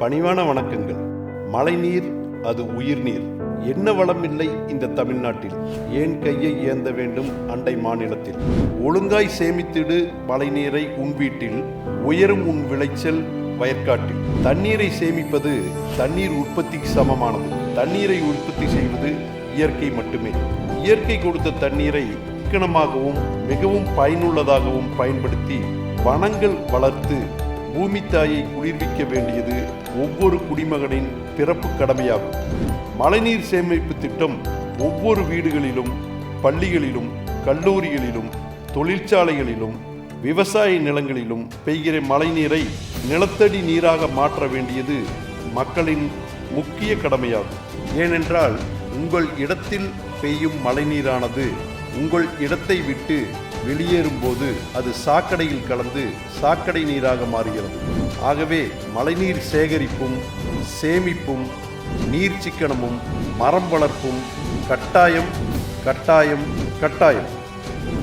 பணிவான வணக்கங்கள். மழைநீர் அது உயிர்நீர். என்ன வளம் இல்லை இந்த தமிழ்நாட்டில், ஏன் கையை ஏந்த வேண்டும் அண்டை மாநிலத்தில்? ஒழுங்காய் சேமித்திடு மழைநீரை உன் வீட்டில், உயரும் உன் விளைச்சல் வயற்காட்டில். தண்ணீரை சேமிப்பது தண்ணீர் உற்பத்திக்கு சமமானது. தண்ணீரை உற்பத்தி செய்வது இயற்கை மட்டுமே. இயற்கை கொடுத்த தண்ணீரை சிக்கனமாகவும் மிகவும் பயனுள்ளதாகவும் பயன்படுத்தி வனங்கள் வளர்த்து பூமி தாயை குளிர்விக்க வேண்டியது ஒவ்வொரு குடிமகனின் பிறப்பு கடமையாகும். மழைநீர் சேமிப்பு திட்டம் ஒவ்வொரு வீடுகளிலும், பள்ளிகளிலும், கல்லூரிகளிலும், தொழிற்சாலைகளிலும், விவசாய நிலங்களிலும் பெய்கிற மழைநீரை நிலத்தடி நீராக மாற்ற வேண்டியது மக்களின் முக்கிய கடமையாகும். ஏனென்றால் உங்கள் இடத்தில் பெய்யும் மழைநீரானது உங்கள் இடத்தை விட்டு வெளியேறும் போது அது சாக்கடையில் கலந்து சாக்கடை நீராக மாறுகிறது. ஆகவே மழைநீர் சேகரிப்பும் சேமிப்பும் நீர் சிக்கனமும் மரம் வளர்ப்பும் கட்டாயம் கட்டாயம் கட்டாயம்.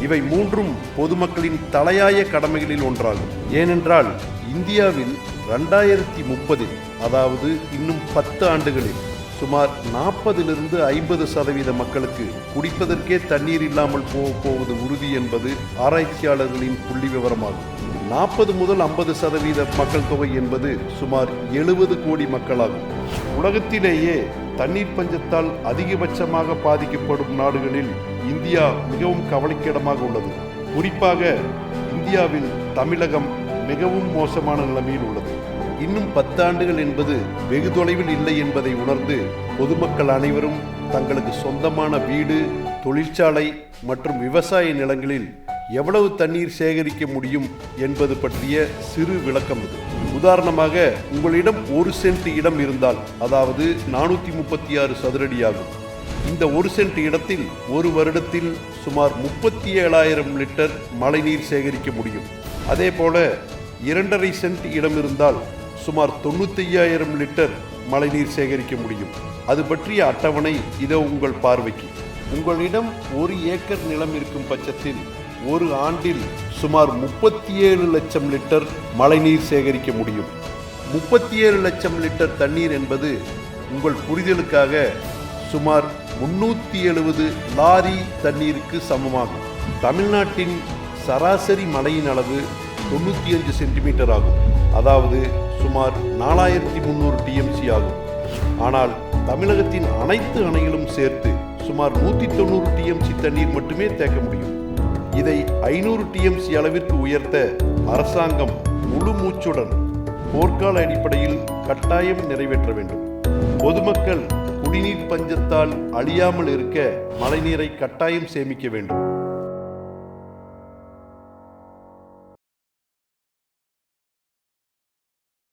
இவை மூன்றும் பொதுமக்களின் தலையாய கடமைகளில் ஒன்றாகும். ஏனென்றால் இந்தியாவில் 2030 அதாவது இன்னும் 10 ஆண்டுகளில் சுமார் 40-50% மக்களுக்கு குடிப்பதற்கே தண்ணீர் இல்லாமல் போவது உறுதி என்பது ஆராய்ச்சியாளர்களின் புள்ளி விவரமாகும். 40-50% மக்கள் தொகை என்பது சுமார் 70 கோடி மக்களாகும். உலகத்திலேயே தண்ணீர் பஞ்சத்தால் அதிகபட்சமாக பாதிக்கப்படும் நாடுகளில் இந்தியா மிகவும் கவலைக்கிடமாக உள்ளது. குறிப்பாக இந்தியாவில் தமிழகம் மிகவும் மோசமான நிலைமையில் உள்ளது. இன்னும் 10 ஆண்டுகள் என்பது வெகு தொலைவில் இல்லை என்பதை உணர்ந்து பொதுமக்கள் அனைவரும் தங்களுக்கு சொந்தமான வீடு, தொழிற்சாலை மற்றும் விவசாய நிலங்களில் எவ்வளவு தண்ணீர் சேகரிக்க முடியும் என்பது பற்றிய சிறு விளக்கம் இது. உதாரணமாக, உங்களிடம் 1 சென்ட் இடம் இருந்தால், அதாவது 436 சதுரடியாகும். இந்த 1 சென்ட் இடத்தில் ஒரு வருடத்தில் சுமார் 37,000 லிட்டர் மழைநீர் சேகரிக்க முடியும். அதே போல 2.5 சென்ட் இடம் இருந்தால் சுமார் 95,000 லிட்டர் மழைநீர் சேகரிக்க முடியும். அது பற்றிய அட்டவணை இதோ உங்கள் பார்வைக்கு. உங்களிடம் 1 ஏக்கர் நிலம் இருக்கும் பட்சத்தில் ஒரு ஆண்டில் சுமார் 37 லட்சம் லிட்டர் மழைநீர் சேகரிக்க முடியும். 37 லட்சம் லிட்டர் தண்ணீர் என்பது உங்கள் புரிதலுக்காக சுமார் 370 லாரி தண்ணீருக்கு சமமாகும். தமிழ்நாட்டின் சராசரி மழையின் அளவு 95 சென்டிமீட்டர் ஆகும், அதாவது சுமார் 4300 TMC ஆகும். ஆனால் தமிழகத்தின் அனைத்து அணைகளும் சேர்த்து சுமார் 190 TMC தண்ணீர் மட்டுமே தேக்க முடியும். இதை 500 TMC அளவிற்கு உயர்த்த அரசாங்கம் முழு மூச்சுடன் போர்க்கால அடிப்படையில் கட்டாயம் நிறைவேற்ற வேண்டும். பொதுமக்கள் குடிநீர் பஞ்சத்தால் அழியாமல் இருக்க மழைநீரை கட்டாயம் சேமிக்க வேண்டும்.